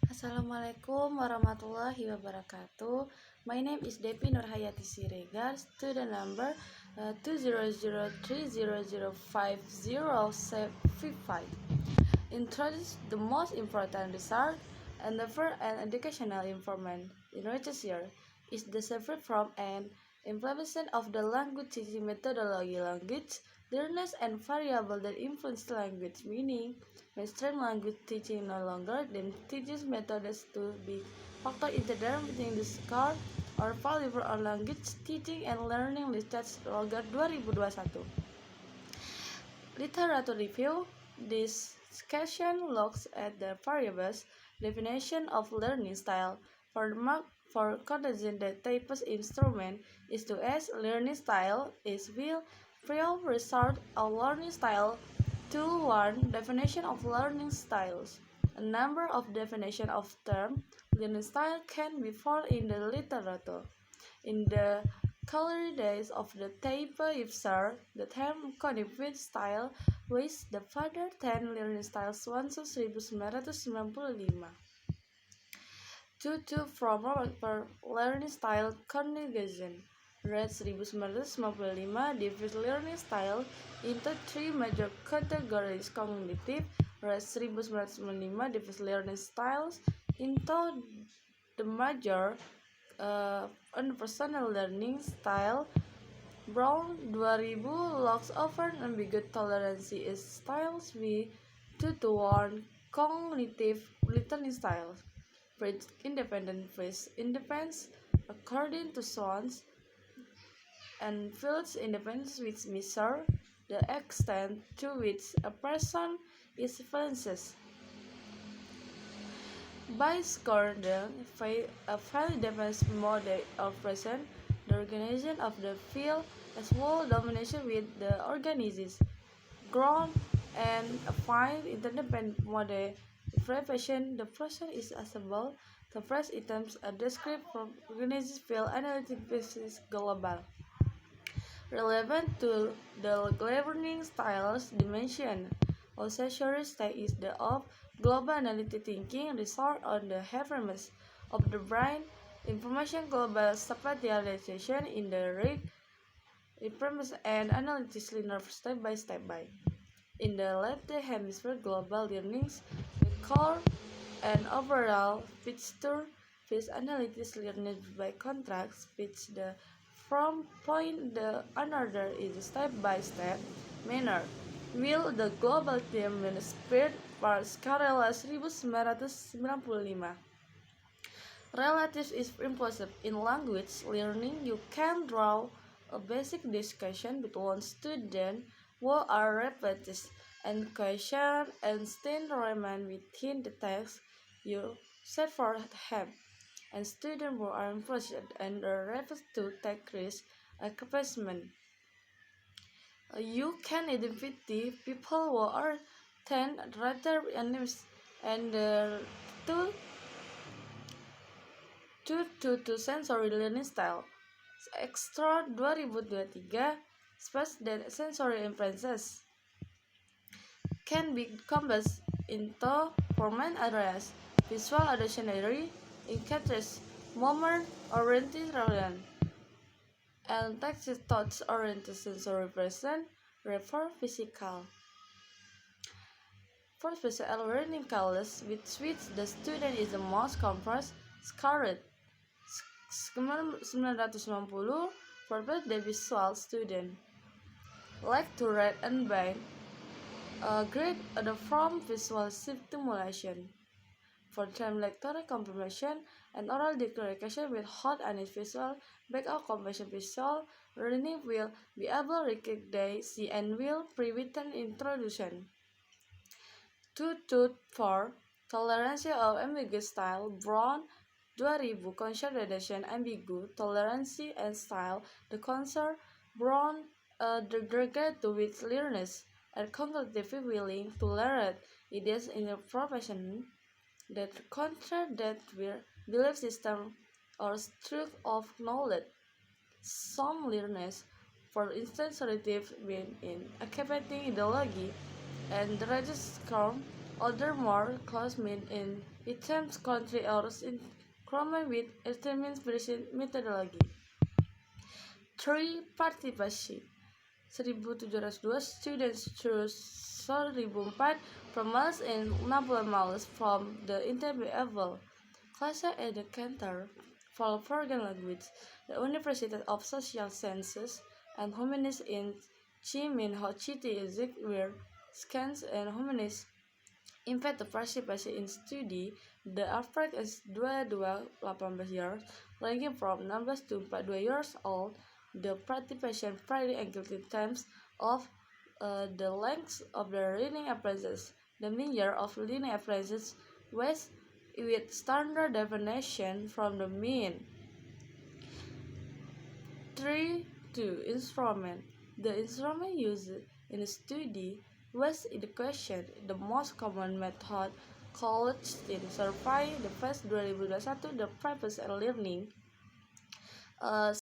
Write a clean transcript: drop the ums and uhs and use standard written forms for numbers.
Assalamualaikum warahmatullahi wabarakatuh. My name is Depi Nurhayati Siregar, student number 200300505. Introduce the most important research and educational information in this year is the separate from and implementation of the language teaching methodology, language learners and variable that influence language, meaning mainstream language teaching no longer than teaches methods to be factor into determining the score or value for our language teaching and learning research Roger 2021. Literature review. This discussion looks at the various definition of learning style. For contingent the types instrument is to ask learning style is will prior result of learning style. Tool 1 Definition of learning styles. A number of definitions of term learning style can be found in the literature. In the early days of the table user, the term cognitive style with the further 10 learning styles 1995. To promote per learning style conjugation. Red 1995 divides learning style into three major categories: cognitive. Red 1995 divides learning styles into the major unpersonal learning style. Brown 2000 looks over ambiguous tolerance is styles with 2-to-1 cognitive learning styles. Bridge independent phrase independence according to Swans and Fields independence which measure the extent to which a person is influenced by score the valid depends model of present the organization of the field as well domination with the organisms ground and a fine interdependent model deprivation the person is accessible the first items are described from organisms field analytic basis global relevant to the learning styles dimension. Accessory state is the of global analytic thinking resort on the heaviness of the brain, information global spatialization in the premise and analytics linear step by step by. In the left hemisphere, global learnings, the core and overall picture, which analytics learning by contrast, which the from point the another is step-by-step manner. Will the global team spread per skala 1995. Relative is impossible. In language learning, you can draw a basic discussion between students who are repetitive and question and still remain within the text you set for them and students who are interested and are ready to take risks accomplishment. You can identify people who are rather enemies and to sensory learning style. Extra 2023 space that sensory inferences can be combined into four main areas: visual auditory, interest, moment-oriented relevant, and text thought-oriented sensory present, refer physical. For special learning classes with which the student is the most comfortable, scored 990 for the visual student. Like to read and bind, grade from visual stimulation. For time lecture confirmation and oral declaration with hot and visual backup confirmation visual learning will be able to recognize and will pre-written introduction. 2-4 Tolerance of ambiguous style Brown 2000 Consideration ambigu tolerance and style the concern Brown the degree to which learners are cognitively willing to learn ideas in a profession that counter that belief system or truth of knowledge. Some learners, for instance, relative in accepting ideology and religious form, other more close in It attempts country errors in common with determination methodology. 3. Participation 1702 students chose 1004 promotes and 60 miles from the interval class educator for foreign language, the University of Social Sciences and Humanities in Chi Minh Ho Chi Minh Zik where scans and humanities invite the participation in study. The average is 22-18 years, ranging from 16 to 42 years old. The participation vary in terms of the length of the reading appraisals. The mean year of reading appraisals was with standard definition from the mean. 3. 2. Instrument. The instrument used in the study was education, the most common method called in survey the first 2021 the purpose and learning